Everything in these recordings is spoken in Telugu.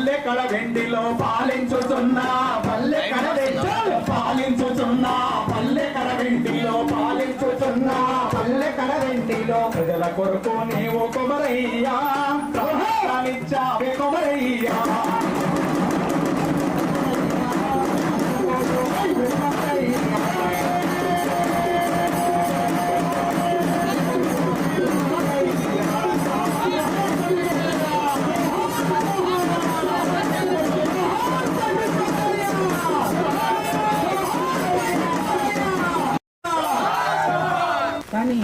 పల్లె కడ వెండిలో పాలించుతున్నా పల్లె కడ వెండిలో పాలించుతున్నా పల్లె కడ వెండిలో పాలించుతున్నా పల్లె కడ వెండిలో ప్రజల కొరకు నీవు కొమరయ్యా ప్రవహారాలిచ్చావే కొమరయ్యా కానీ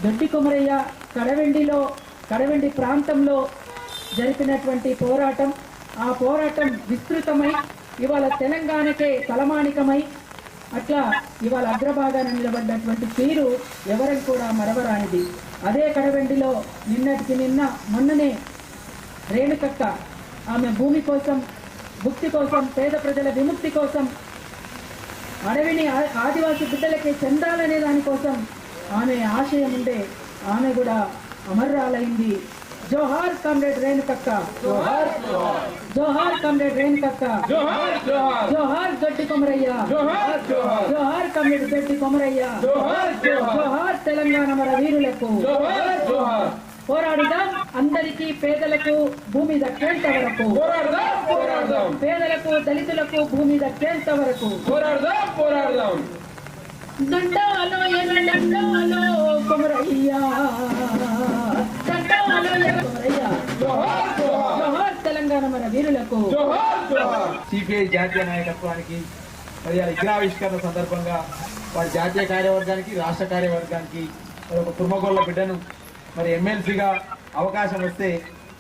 దొడ్డి కొమరయ్య కడవెండి ప్రాంతంలో జరిపినటువంటి పోరాటం, ఆ పోరాటం విస్తృతమై ఇవాళ తెలంగాణకే తలమానికమై అట్లా ఇవాళ అగ్రభాగాన నిలబడ్డటువంటి తీరు ఎవరికి కూడా మరవరానిది. అదే కడవెండిలో నిన్నటికి నిన్న మొన్ననే రేణుకక్క ఆమె భూమి కోసం, భుక్తి కోసం, పేద ప్రజల విముక్తి కోసం, అడవిని ఆదివాసీ బిడ్డలకి చెందాలనే దానికోసం ఆమె ఆశయం ఉండే ఆమె కూడా అమర్రాలైంది. జోహార్ కామ్రేడ్ రేణుకక్క, జోహార్ జోహార్ కామ్రేడ్ రేణుకక్క, జోహార్ జోహార్ జోహార్ గడ్డి కొమరయ్య, జోహార్ జోహార్ జోహార్ కామ్రేడ్ గడ్డి కొమరయ్య, జోహార్ జోహార్ తెలంగాణ మన వీరులకు, జోహార్ జోహార్. పోరాడుదాం అందరికీ, పేదలకు భూమి దక్కేంత వరకు పోరాడుదాం, పోరాడుదాం పేదలకు దళితులకు భూమి దక్కేంత వరకు పోరాడుదాం, పోరాడుదాం. దండాలో ఎర్రడండాలో కొమరయ్యా, దండాలో కొమరయ్యా, జోహార్ జోహార్ జోహార్ తెలంగాణ మన వీరులకు, జోహార్ జోహార్. సిపిఐ జాతీయ నాయకత్వానికి మరి విగ్రహావిష్కరణ సందర్భంగా వారి జాతీయ కార్యవర్గానికి, రాష్ట్ర కార్యవర్గానికి ఒక తుమ్మగొల్ల బిడ్డను మరి ఎమ్మెల్సీగా అవకాశం వస్తే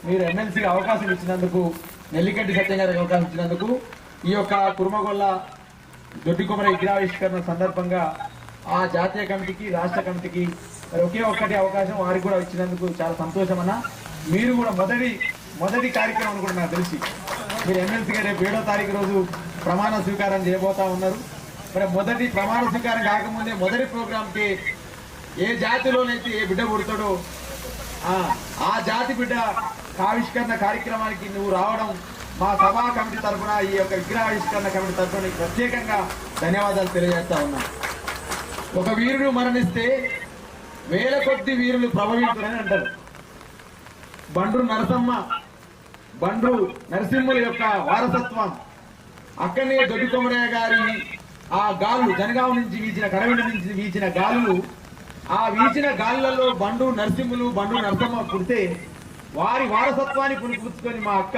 మీరు ఎమ్మెల్సీగా అవకాశం ఇచ్చినందుకు, నెల్లికంటి సత్యం గారికి అవకాశం ఇచ్చినందుకు, ఈ యొక్క కుర్మగొల్ల దొడ్డి కొమర విగ్రహావిష్కరణ సందర్భంగా ఆ జాతీయ కమిటీకి, రాష్ట్ర కమిటీకి మరి ఒకే ఒక్కటి అవకాశం వారికి కూడా ఇచ్చినందుకు చాలా సంతోషం అన్న. మీరు కూడా మొదటి కార్యక్రమం కూడా నాకు తెలిసి మీరు ఎమ్మెల్సీగా రేపు 7వ తారీఖు రోజు ప్రమాణ స్వీకారం చేయబోతా ఉన్నారు. మరి మొదటి ప్రమాణ స్వీకారం కాకముందే మొదటి ప్రోగ్రాంకి ఏ జాతిలోనైతే ఏ బిడ్డ పుడతాడో ఆ జాతి బిడ్డ ఆవిష్కరణ కార్యక్రమానికి నువ్వు రావడం మా సభా కమిటీ తరఫున, ఈ యొక్క విగ్రహావిష్కరణ కమిటీ తరఫున ప్రత్యేకంగా ధన్యవాదాలు తెలియజేస్తా ఉన్నా. ఒక వీరుడు మరణిస్తే వేల కొద్ది వీరులు ప్రభవించులని అంటారు. బండ్రు నరసింహుల యొక్క వారసత్వం అక్కడనే దొడ్డి కొమరయ్య గారి ఆ గాలు జనగాం నుంచి వీచిన, కడవెండి నుంచి వీచిన గాలులు, ఆ వీచిన గాలులలో బండ్రు నరసమ్మ పుడితే వారి వారసత్వాన్ని పునిపుచ్చుకొని మా అక్క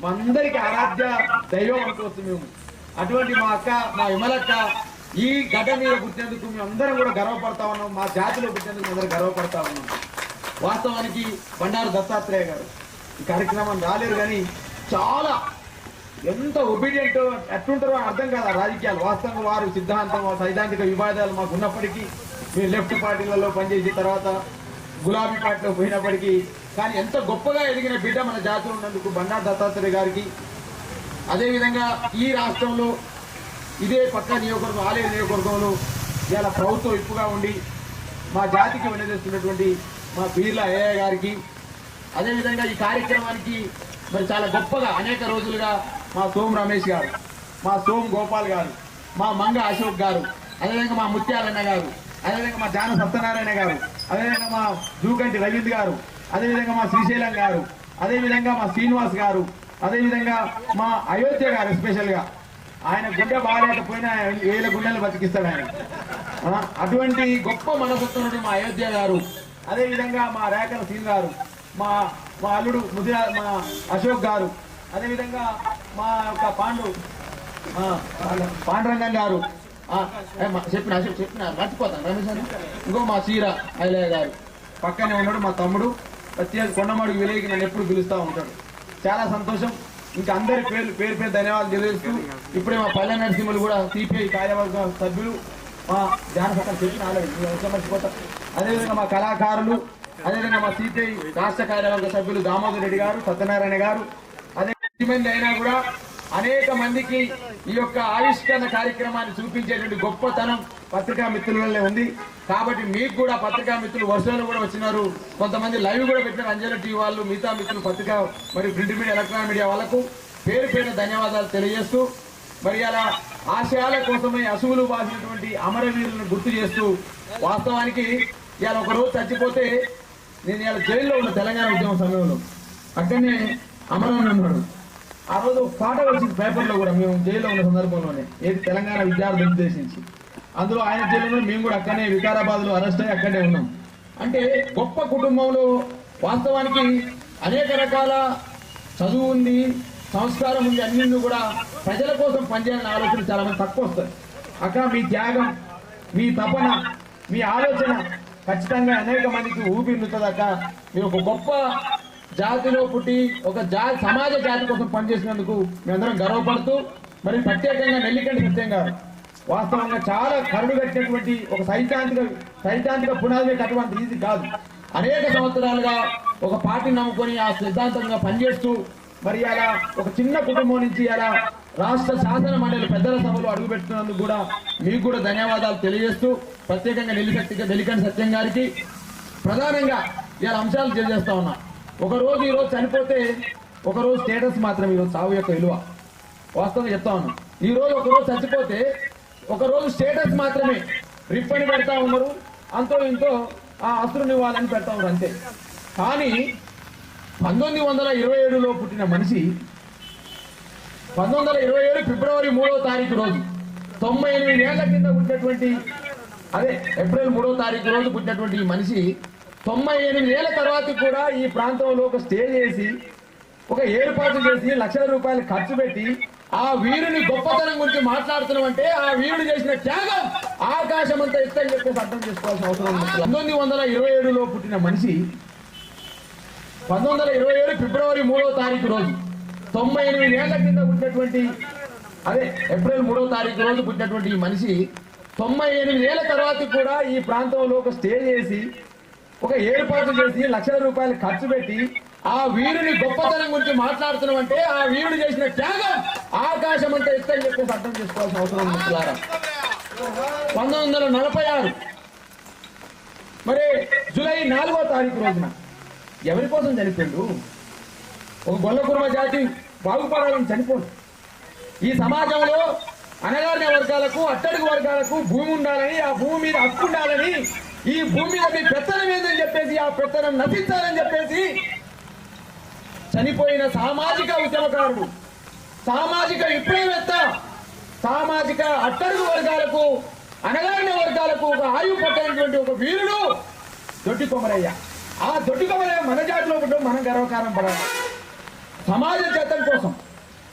మా అందరికి ఆరాధ్య దైవం అనుకోవచ్చు మేము. అటువంటి మా అక్క, మా విమలక్క ఈ గడ్డ మీద పుట్టినందుకు మేము అందరం కూడా గర్వపడతా ఉన్నాం. మా జాతిలో పుట్టినందుకు అందరూ గర్వపడతా ఉన్నాం. వాస్తవానికి బండారు దత్తాత్రేయ గారు ఈ కార్యక్రమం రాలేరు, కానీ చాలా ఎంత ఒబీడియంట్ ఎట్లుంటారో అర్థం కాదు ఆ రాజకీయాలు. వాస్తవంగా వారు సిద్ధాంతం, సైద్ధాంతిక వివాదాలు మాకు ఉన్నప్పటికీ, మీరు లెఫ్ట్ పార్టీలలో పనిచేసిన తర్వాత గులాబీ పార్టీలో పోయినప్పటికీ, కానీ ఎంత గొప్పగా ఎదిగిన బిడ్డ మన జాతిలో ఉన్నందుకు బండారు దత్తాత్రేయ గారికి, అదేవిధంగా ఈ రాష్ట్రంలో ఇదే పక్క నియోజకవర్గం, ఆలయ నియోజకవర్గంలో ఇలా ప్రభుత్వం ఇప్పుగా ఉండి మా జాతికి వినదిస్తున్నటువంటి మా బీర్ల అయ్యయ్య గారికి, అదేవిధంగా ఈ కార్యక్రమానికి మరి చాలా గొప్పగా అనేక రోజులుగా మా సోమ్ రమేష్ గారు, మా సోమ్ గోపాల్ గారు, మా మంగ అశోక్ గారు, అదేవిధంగా మా ముత్యాలన్న గారు, అదేవిధంగా మా జాన సత్యనారాయణ గారు, అదేవిధంగా మా జూకంటి రవీంద్ర గారు, అదేవిధంగా మా శ్రీశైలం గారు, అదేవిధంగా మా శ్రీనివాస్ గారు, అదేవిధంగా మా అయోధ్య గారు, ఎస్పెషల్ గా ఆయన గుండె బాగాలేకపోయినా 1000 గుండెలు బతికిస్తాడు ఆయన. అటువంటి గొప్ప మనసత్వం మా అయోధ్య గారు, అదేవిధంగా మా రేఖల సీన్ గారు, మా అల్లుడు మా అశోక్ గారు, అదేవిధంగా మా యొక్క పాండురంగం గారు, చెప్పిన మర్చిపోతాను రమేష్ అని, ఇంకో మా చీర ఐలయ్య గారు పక్కనే ఉన్నాడు, మా తమ్ముడు ప్రత్యేక కొండమాడికి విలేకి నన్ను ఎప్పుడు పిలుస్తూ ఉంటాడు. చాలా సంతోషం. ఇంకా అందరి పేరు ధన్యవాదాలు తెలియజేస్తూ, ఇప్పుడే మా పల్లె నరసింహులు కూడా సిపిఐ కార్యవర్గ సభ్యులు, మా జానపద చెప్పిన మర్చిపోతారు, అదేవిధంగా మా కళాకారులు, అదేవిధంగా మా సిపిఐ రాష్ట్ర కార్యవర్గ సభ్యులు దామోదర్ రెడ్డి గారు, సత్యనారాయణ గారు, అదే మంది అయినా కూడా అనేక మందికి ఈ యొక్క ఆవిష్కరణ కార్యక్రమాన్ని చూపించేటువంటి గొప్పతనం పత్రికా మిత్రులలో ఉంది. కాబట్టి మీకు కూడా పత్రికా మిత్రులు వర్షాలు కూడా వచ్చినారు, కొంతమంది లైవ్ కూడా పెట్టినారు, అంజల టీవీ వాళ్ళు, మిగతా మిత్రులు పత్రికా మరియు ప్రింట్ మీడియా, ఎలక్ట్రానిక్ మీడియా వాళ్ళకు పేరు పేరు ధన్యవాదాలు తెలియజేస్తూ మరి అలా ఆశయాల కోసమై అసువులు బాసినటువంటి అమరవీరులను గుర్తు చేస్తూ వాస్తవానికి ఇవాళ ఒక రోజు చచ్చిపోతే నేను ఇవాళ జైల్లో ఉన్న తెలంగాణ ఉద్యమం సమయంలో అక్కడనే అమరవీరుడు ఉన్నాడు. ఆ రోజు పాట వచ్చింది పేపర్లో కూడా, మేము జైల్లో ఉన్న సందర్భంలోనే, ఏది తెలంగాణ విద్యార్థులను ఉద్దేశించి. అందులో ఆయన జైల్లో మేము కూడా అక్కడనే వికారాబాద్ లో అరెస్ట్ అయ్యి అక్కడే ఉన్నాం. అంటే గొప్ప కుటుంబంలో వాస్తవానికి అనేక రకాల చదువు ఉంది, సంస్కారం ఉంది, అన్నింటినీ కూడా ప్రజల కోసం పనిచేయాలని ఆలోచన చాలా మంది తక్కువ వస్తుంది. అక్కడ మీ త్యాగం, మీ తపన, మీ ఆలోచన ఖచ్చితంగా అనేక మందికి ఊపిరినుతుంది. అక్క మీరు ఒక గొప్ప జాతిలో పుట్టి ఒక సమాజ జాతి కోసం పనిచేసినందుకు మేమందరం గర్వపడుతూ, మరి ప్రత్యేకంగా నెల్లికంటి సత్యం గారు వాస్తవంగా చాలా కరుడు కట్టినటువంటి ఒక సైద్ధాంతిక పునాది కట్టడానికి ఈజీ కాదు. అనేక సంవత్సరాలుగా ఒక పార్టీని నమ్ముకొని ఆ సిద్ధాంతంగా పనిచేస్తూ మరి అలా ఒక చిన్న కుటుంబం నుంచి అలా రాష్ట్ర శాసన మండలి పెద్దల సభలో అడుగుపెడుతున్నందుకు కూడా మీకు కూడా ధన్యవాదాలు తెలియజేస్తూ, ప్రత్యేకంగా నెల్లికంటి సత్యం గారికి ప్రధానంగా ఇలా అంశాలు తెలియజేస్తా ఉన్నా. ఒకరోజు ఈరోజు చనిపోతే ఒకరోజు స్టేటస్ మాత్రం, ఈరోజు సాగు యొక్క విలువ వాస్తవంగా చెప్తా ఉన్నాం. ఈ రోజు ఒకరోజు చచ్చిపోతే ఒకరోజు స్టేటస్ మాత్రమే, రిప్పని పెడతా ఉన్నారు, అంతో ఇంతో ఆ అస్త్రుని వాళ్ళని పెడతా ఉన్నారు అంతే. కానీ 1927లో పుట్టిన మనిషి 1927 ఫిబ్రవరి 3వ తారీఖు రోజు 98 ఏళ్ల కింద పుట్టినటువంటి, అదే ఏప్రిల్ 3వ తారీఖు రోజు పుట్టినటువంటి ఈ మనిషి 98 ఏళ్ల తర్వాత కూడా ఈ ప్రాంతంలో ఒక స్టే చేసి ఒక ఏర్పాటు చేసి లక్షల రూపాయలు ఖర్చు పెట్టి ఆ వీరుని గొప్పతనం గురించి మాట్లాడుతున్నామంటే ఆ వీరుడు చేసిన త్యాగం ఆకాశం అంతా ఎత్తని చెప్పేసి అర్థం చేసుకోవాల్సిన అవసరం ఉంది. 1927లో పుట్టిన మనిషి 1927 ఫిబ్రవరి 3వ తారీఖు రోజు 98 ఏళ్ల కింద పుట్టినటువంటి, అదే ఏప్రిల్ 3వ తారీఖు రోజు పుట్టినటువంటి ఈ మనిషి 98 ఏళ్ల తర్వాత కూడా ఈ ప్రాంతంలో ఒక స్టే చేసి ఒక ఏర్పాటు చేసి లక్షల రూపాయలు ఖర్చు పెట్టి ఆ వీరుని గొప్పతనం గురించి మాట్లాడుతున్నామంటే ఆ వీరుడు చేసిన త్యాగం ఆకాశం అంతా ఎత్తని చెప్పేసి అర్థం చేసుకోవాల్సిన అవసరం ఉంది. 1946 మరి జూలై 4వ తారీఖు రోజున ఎవరి కోసం చనిపోయిండు? ఒక గొల్ల కుర్మ జాతి బాగుపడాలని చనిపోండి. ఈ సమాజంలో అనగారిన వర్గాలకు, అట్టడుగు వర్గాలకు భూమి ఉండాలని, ఆ భూమి మీద హక్కు ఉండాలని, ఈ భూమి మీద మీ పెత్తనం ఏందని చెప్పేసి ఆ పెత్తనం నశించాలని చెప్పేసి చనిపోయిన సామాజిక ఉద్యమకారుడు, సామాజిక విప్లవవేత్త, సామాజిక అట్టడుగు వర్గాలకు, అనగారిన వర్గాలకు ఒక ఆయువు పట్టినటువంటి ఒక వీరుడు దొడ్డి కొమరయ్య. ఆ దొడ్డి కొమరయ్య మన జాతిలో పుట్టడం మనం గర్వకారం పడాలి. సమాజ జాతం కోసం,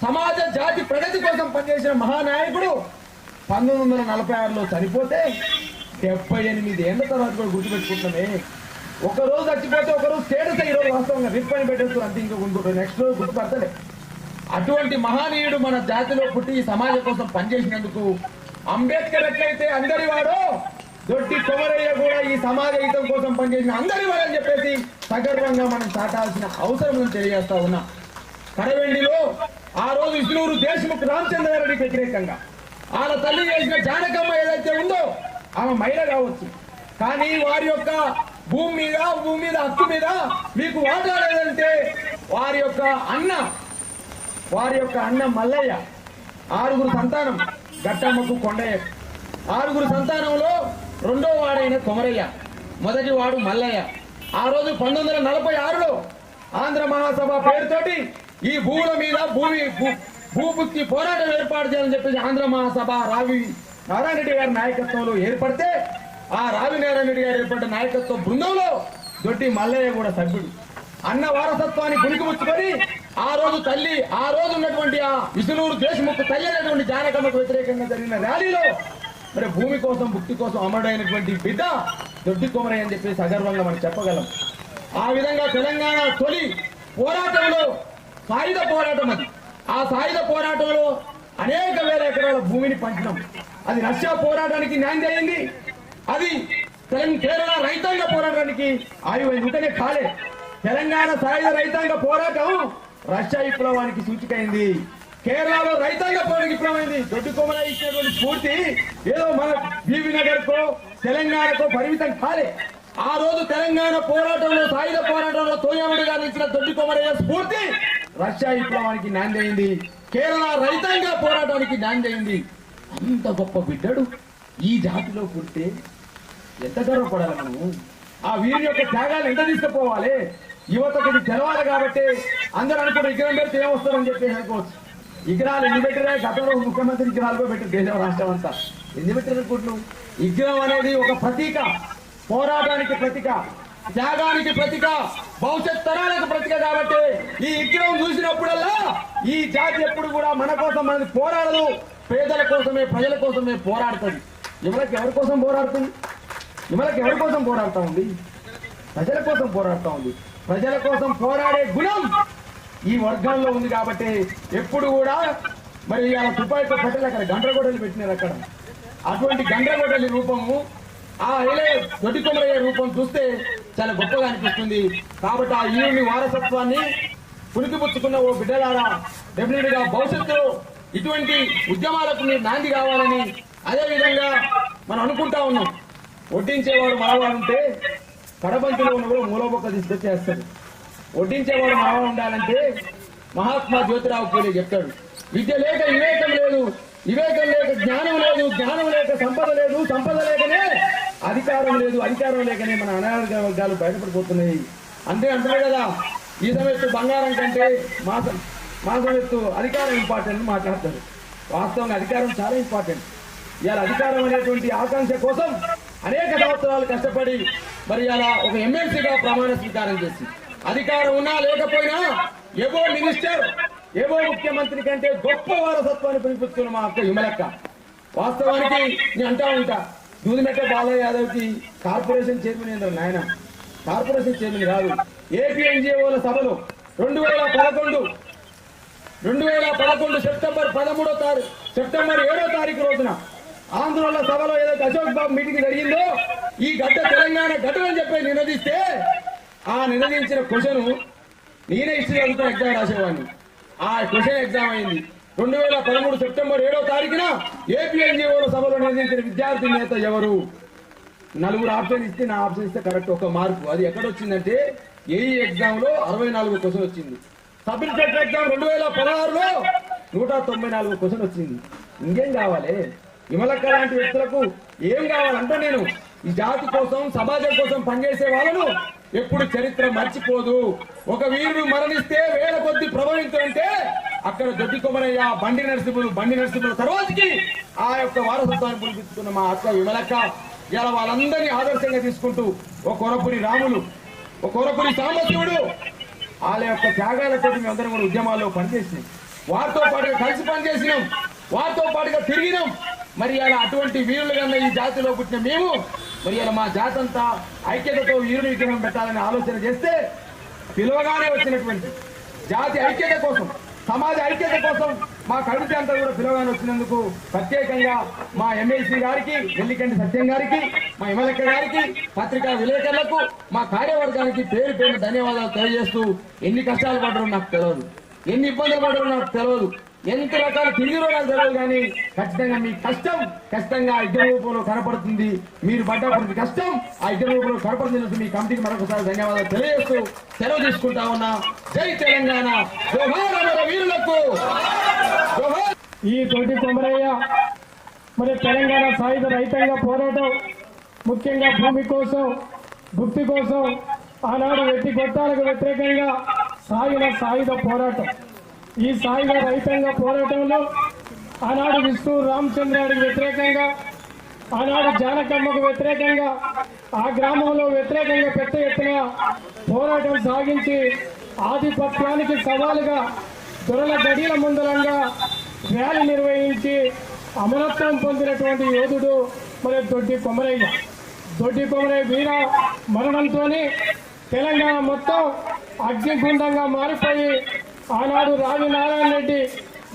సమాజ జాతి ప్రగతి కోసం పనిచేసిన మహానాయకుడు 1946లో చనిపోతే 78 ఏళ్ల తర్వాత కూడా గుర్తుపెట్టుకుంటున్నామే. ఒకరోజు చచ్చిపోతే ఒకరోజు స్టేటస్, ఈరోజు వాస్తవంగా రిప్పని పెట్టేస్తారు అంతే, ఇంకా గుర్తుకుంటారు, నెక్స్ట్ రోజు గుర్తుపడతలే. అటువంటి మహానీయుడు మన జాతిలో పుట్టి ఈ సమాజం కోసం పనిచేసినందుకు అంబేద్కర్ ఎట్లయితే అందరి వాడో, దొడ్డి కొమరయ్య కూడా ఈ సమాజ హితం కోసం పనిచేసిన అందరి వాడని చెప్పేసి సగర్వంగా మనం చాటాల్సిన అవసరం తెలియజేస్తా ఉన్నాం. కడవెండిలో ఆ రోజు ఇస్నూరు దేశ్ముఖ్ రామచంద్రారెడ్డికి వ్యతిరేకంగా వాళ్ళ తల్లి చేసిన జానకమ్మ ఏదైతే ఉందో ఆమె మహిళ కావచ్చు, కానీ వారి యొక్క భూమి మీద హక్కు మీద మీకు వాటా లేదంటే వారి యొక్క అన్న మల్లయ్య, 6 సంతానం గట్టమ్మకు కొండయ్య, 6 సంతానంలో 2వ వాడైన కొమరయ్య, మొదటి వాడు మల్లయ్య. ఆ రోజు 1946లో ఆంధ్ర మహాసభ పేరుతోటి ఈ భూముల మీద భూభుక్తి పోరాటం ఏర్పాటు చేయాలని చెప్పేసి ఆంధ్ర మహాసభ రావి నారాయణ రెడ్డి గారి నాయకత్వంలో ఏర్పడితే, ఆ రావి నారాయణ రెడ్డి గారు ఏర్పడిన నాయకత్వ బృందంలో దొడ్డి మల్లయ్య కూడా సభ్యుడు. అన్న వారసత్వాన్ని పుణికిపుచ్చుకొని ఆ రోజు ఉన్నటువంటి ఆ విష్ణునూరు దేశముఖ్ తల్లి అయినటువంటి జానకమ్మకు వ్యతిరేకంగా జరిగిన ర్యాలీలో మరి భూమి కోసం, భుక్తి కోసం అమరుడైనటువంటి బిడ్డ దొడ్డి కొమరయ్య అని చెప్పేసి అగర్వంగా మనం చెప్పగలం. ఆ విధంగా తెలంగాణ తొలి పోరాటంలో సాయుధ పోరాటం అది. ఆ సాయుధ పోరాటంలో అనేక వేల ఎకరాల భూమిని పంచడం, అది రష్యా పోరాటానికి న్యాయం చేయింది, అది కేరళ రైతాంగ పోరాటానికి ఆయువైంది. ఉంటేనే కాలే తెలంగాణ సాయుధ రైతాంగ పోరాటం రష్యా విప్లవానికి సూచికైంది. కేరళలో రైతాంగ పోరాటం విప్లవమైంది. దొడ్డి కొమరయ్య ఇచ్చినటువంటి స్ఫూర్తి ఏదో మన బీబీ నగర్ కో తెలంగాణకో పరిమితం కాలే. ఆ రోజు తెలంగాణ పోరాటంలో, సాయుధ పోరాటంలో తోయాముడి గారు ఇచ్చిన దొడ్డి కొమరయ్య స్ఫూర్తి రష్యా విప్లవానికి నాంది అయింది, కేరళ రైతాంగ పోరాటానికి నాంది అయింది. అంత గొప్ప బిడ్డడు ఈ జాతిలో పుడితే ఎంత గర్వపడాలి మనము? ఆ వీరి యొక్క త్యాగాలు ఎంత తీసుకుపోవాలి? యువతకు ఇది తెలవాలి కాబట్టి అందరూ అనుకుంటే విగ్రహం పెడితే ఏమొస్తారని చెప్పేసి అనుకోవచ్చు. విగ్రహాలు ఎన్ని పెట్టినా గతంలో ముఖ్యమంత్రి విగ్రహాలు పెట్టారు దేశం రాష్ట్రం అంతా. ఎన్ని పెట్టారు అనుకుంటున్నాం? విగ్రహం అనేది ఒక ప్రతీక, పోరాటానికి ప్రతీక, త్యాగానికి ప్రతీక, భవిష్యత్ తరాలకు ప్రతీక. కాబట్టి ఈ విగ్రహం చూసినప్పుడల్లా ఈ జాతి ఎప్పుడు కూడా మన కోసం మనది పోరాడదు, పేదల కోసమే ప్రజల కోసమే పోరాడుతుంది. ఇవాళకి ఎవరి కోసం పోరాడుతుంది? ఇవాళకి ఎవరి కోసం పోరాడుతూ ఉంది? ప్రజల కోసం పోరాడుతూ ఉంది. ప్రజల కోసం పోరాడే గుణం ఈ వర్గాల్లో ఉంది. కాబట్టి ఎప్పుడు కూడా మరి ఇలా తుపాయితో పెట్టలు అక్కడ గండ్రగొడ్డలు పెట్టినారు. అక్కడ అటువంటి గండ్రగొడ్డలి రూపము, ఆ దొడ్డి కొమరయ్య రూపం చూస్తే చాలా గొప్పగా అనిపిస్తుంది. కాబట్టి ఆ ఈరుని వారసత్వాన్ని పుణికిపుచ్చుకున్న ఓ బిడ్డలారా, డెఫినెట్ గా భవిష్యత్తులో ఇటువంటి ఉద్యమాలకు మీరు నాంది కావాలని అదే విధంగా మనం అనుకుంటా ఉన్నాం. వడ్డించేవాడు మనవాడు ఉంటే కడబంతిలో ఉన్న కూడా మూలబొక్క తీసుకొచ్చేస్తాడు. వడ్డించేవాడు మనవాడు ఉండాలంటే మహాత్మా జ్యోతిరావు పూలే చెప్తాడు, విద్య లేక వివేకం లేదు, వివేకం లేక జ్ఞానం లేదు, జ్ఞానం లేక సంపద లేదు, సంపద లేకనే అధికారం లేదు, అధికారం లేకనే మన అనారోగ్య వర్గాలు బయటపడిపోతున్నాయి. అంటున్నాయి కదా, ఈ సమయత్తు బంగారం కంటే మాసం ఎత్తు అధికారం ఇంపార్టెంట్ మాట్లాడతారు. వాస్తవంగా అధికారం చాలా ఇంపార్టెంట్. ఇవాళ అధికారం అనేటువంటి ఆకాంక్ష కోసం అనేక సంవత్సరాలు కష్టపడి మరి ఇలా ఒక ఎమ్మెల్సీగా ప్రమాణ స్వీకారం చేసి అధికారం ఉన్నా లేకపోయినా ఏవో మినిస్టర్, ఏవో ముఖ్యమంత్రి కంటే గొప్ప వారసత్వాన్ని పిలిపించుకున్న మా అక్క విమలక్క. వాస్తవానికి నేను అంటా ఉంటా, దూదిమెట్ట బాలయ్య యాదవ్కి కార్పొరేషన్ చైర్మన్ ఏందో నాయన, కార్పొరేషన్ చైర్మన్ కాదు. ఏపీ ఎన్జిఓల సభలో 2011 సెప్టెంబర్ 7వ తారీఖు రోజున ఆంధ్రలో సభలో ఏదైతే అశోక్ బాబు మీటింగ్ జరిగిందో, ఈ గడ్డ తెలంగాణ గడ్డని చెప్పి నినదిస్తే ఆ నినదించిన క్వశ్చన్ నేనే హిస్టరీ అడుగుతున్న ఎగ్జామ్ రాసేవాడిని. ఆ క్వశ్చన్ ఎగ్జామ్ అయింది 2013 సెప్టెంబర్ 7వ తారీఖున. ఏపీ ఎన్జిఓల సభలో నినదించిన విద్యార్థి నేత ఎవరు? 4 ఆప్షన్ ఇస్తే నా ఆప్షన్ ఇస్తే కరెక్ట్ 1 మార్కు. అది ఎక్కడొచ్చిందంటే ఏఈ ఎగ్జామ్ లో 64 క్వశ్చన్ వచ్చింది. సబ్ ఇన్స్పెక్టర్ ఎగ్జామ్ 2016లో 194 క్వశ్చన్ వచ్చింది. ఇంకేం కావాలి? విమలక్క లాంటి వ్యక్తులకు ఏం కావాలంటే, నేను ఈ జాతి కోసం సమాజం కోసం పనిచేసే వాళ్ళను ఎప్పుడు చరిత్ర మర్చిపోదు. ఒక వీరుడు మరణిస్తే వేల కొద్ది ప్రభావితుంటే అక్కడ దొడ్డి కొమరయ్య, బండి నరసింహుల తర్వాతకి ఆ యొక్క వారసత్వాన్ని పిలిపించుకున్న మా అక్క విమలక్క ఇలా వాళ్ళందరినీ ఆదర్శంగా తీసుకుంటూ ఒక కొరపురి రాములు, ఒక కొరపురి సాంబశివుడు వాళ్ళ యొక్క త్యాగాలతో మేమందరం కూడా ఉద్యమాల్లో పనిచేసినాం. వారితో పాటుగా కలిసి పనిచేసినాం, వారితో పాటుగా తిరిగినాం. మరి అలా అటువంటి వీరులు కన్నా ఈ జాతిలో పుట్టిన మేము మరి అలా మా జాతి అంతా ఐక్యతతో వీరుని విగ్రహం పెట్టాలని ఆలోచన చేస్తే పిలువగానే వచ్చినటువంటి జాతి ఐక్యత కోసం, సమాజ ఐక్యత కోసం మా కవిత అంతా కూడా పిలువగానే వచ్చినందుకు ప్రత్యేకంగా మా ఎమ్మెల్సీ గారికి, వెల్లికంటి సత్యం గారికి, మా విమలక్క గారికి, పత్రికా విలేకరులకు, మా కార్యవర్గానికి పేరు పేరు ధన్యవాదాలు తెలియజేస్తూ, ఎన్ని కష్టాలు పడ్డారో నాకు తెలియదు, ఎన్ని ఇబ్బందులు పడ్డారో నాకు తెలియదు, ఎంత రకాల తిరిగిరో నాకు తెలియదు. కానీ ఖచ్చితంగా మీ కష్టం ఖచ్చితంగా ఆ యుద్ధ రూపంలో కనపడుతుంది. మీరు పడ్డప్పుడు కష్టం ఆ యుద్ధ రూపంలో కనపడుతుంది. మీ కమిటీకి మరొకసారి ధన్యవాదాలు తెలియజేస్తూ సెలవు తీసుకుంటా ఉన్నా. జై తెలంగాణ, జోహార్ అమర వీరులకు. ఈ దొడ్డి కొమరయ్య మరి తెలంగాణ సాయుధ రైతాంగ పోరాటం, ముఖ్యంగా భూమి కోసం, భుక్తి కోసం ఆనాడు వెట్టి గొట్టాలకు వ్యతిరేకంగా సాగిన సాయుధ పోరాటం. ఈ సాయుధ రైతాంగ పోరాటంలో ఆనాడు విష్ణు రామచంద్రాడికి వ్యతిరేకంగా, ఆనాడు జానకమ్మకు వ్యతిరేకంగా, ఆ గ్రామంలో వ్యతిరేకంగా పెద్ద ఎత్తున పోరాటం సాగించి ఆధిపత్యానికి సవాలుగా దొరల గడియల ముందరంగా ర్యాలీ నిర్వహించి అమరత్వం పొందినటువంటి యోధుడు మరి దొడ్డి కొమరయ్య. దొడ్డి కొమరయ్య వీర మరణంతో తెలంగాణ మొత్తం అగ్నిగుండంగా మారిపోయి ఆనాడు రావి నారాయణ రెడ్డి,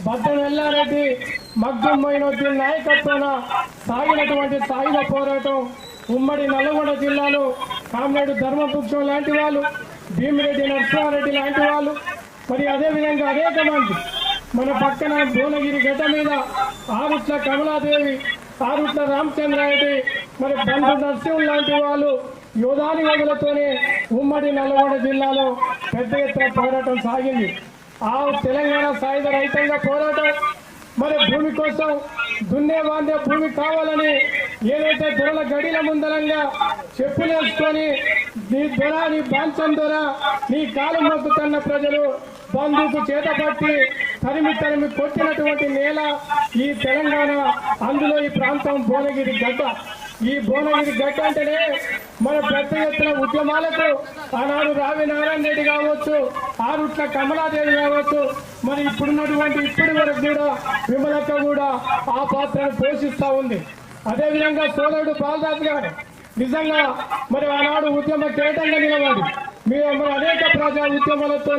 బద్దం ఎల్లారెడ్డి, మగ్దుం మొయినుద్దీన్ నాయకత్వాన సాగినటువంటి సాయుధ పోరాటం ఉమ్మడి నల్గొండ జిల్లాలో కామ్రేడు ధర్మపుక్షం లాంటి వాళ్ళు, భీమిరెడ్డి నరసింహారెడ్డి లాంటి వాళ్ళు, మరి అదేవిధంగా అనేక మంది మన పక్కన భువనగిరి గడ్డ మీద ఆరుట్ల కమలాదేవి, ఆరుట్ల రామచంద్రారెడ్డి, మరి బంధు నరసింహులు లాంటి వాళ్ళు యోధాని వదులతోనే ఉమ్మడి నల్గొండ జిల్లాలో పెద్ద ఎత్తున పోరాటం సాగింది. ఆ తెలంగాణ సాయుధ రైతాంగ పోరాటం మరి భూమి కోసం దున్నే వాందే భూమి కావాలని ఏదైతే దొరల గడిల ముందరంగా చెప్పులేసుకొని నీ దొర నీ బాంచం దొర నీ కాలు మొక్కుతున్న ప్రజలు బంధుకు చేతపట్టి తరిమి కొట్టినటువంటి నేల ఈ తెలంగాణ. అందులో ఈ ప్రాంతం భువనగిరి గడ్డ. ఈ భువనగిరి గడ్డ అంటేనే మన పెద్ద ఎత్తున ఉద్యమాలకు ఆనాడు రావి నారాయణ రెడ్డి కావచ్చు, ఆరుట్ల కమలాదేవి కావచ్చు, మరి ఇప్పటి వరకు కూడా విమలక్క కూడా ఆ పాత్రను పోషిస్తా ఉంది. అదేవిధంగా సోదరుడు బాలరాజు గారు నిజంగా మరి ఆనాడు ఉద్యమ కేటంగా నిలబడి మీరు అనేక ప్రజా ఉద్యమాలతో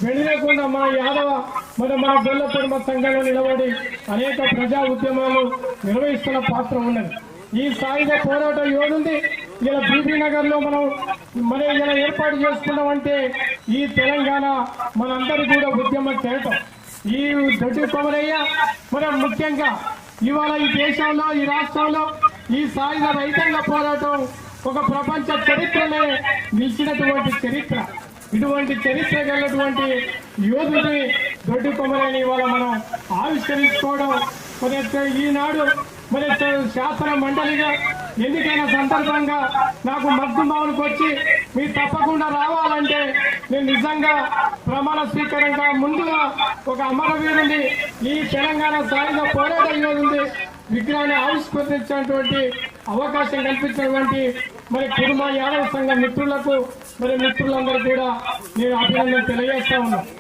వెళ్ళలేకుండా మన యాదవ మన గొల్లపూర్మ సంఘంలో నిలబడి అనేక ప్రజా ఉద్యమాలు నిర్వహిస్తున్న పాత్ర ఉన్నది. ఈ సాయుధ పోరాట యోధుంది ఇలా బీబీ నగర్ లో మనం ఇలా ఏర్పాటు చేసుకున్నామంటే ఈ తెలంగాణ మనందరూ కూడా ఉద్యమం చేయటం. ఈ దొడ్డి కొమరయ్య మనం ముఖ్యంగా ఇవాళ ఈ దేశంలో ఈ రాష్ట్రంలో ఈ సాయుధ రైతాంగ పోరాటం ఒక ప్రపంచ చరిత్రనే నిలిచినటువంటి చరిత్ర. ఇటువంటి చరిత్ర కలిగినటువంటి యోధుని దొడ్డి కొమరయ్యని ఇవాళ మనం ఆవిష్కరించుకోవడం మరి ఈనాడు మరి శాసన మండలిగా ఎన్నికైన సందర్భంగా నాకు మగ్గుమావులకు వచ్చి మీరు తప్పకుండా రావాలంటే నేను నిజంగా ప్రమాణ స్వీకారంగా ముందుగా ఒక అమరవీరుని ఈ తెలంగాణ సాయుధ పోరాట యోధుంది విగ్రహాన్ని ఆవిష్కరించినటువంటి అవకాశం కల్పించినటువంటి మరి కుటుంబ యాదవ సంఘ మిత్రులకు మరి మిత్రులందరూ కూడా నేను అభినందన తెలియజేస్తా ఉన్నాను.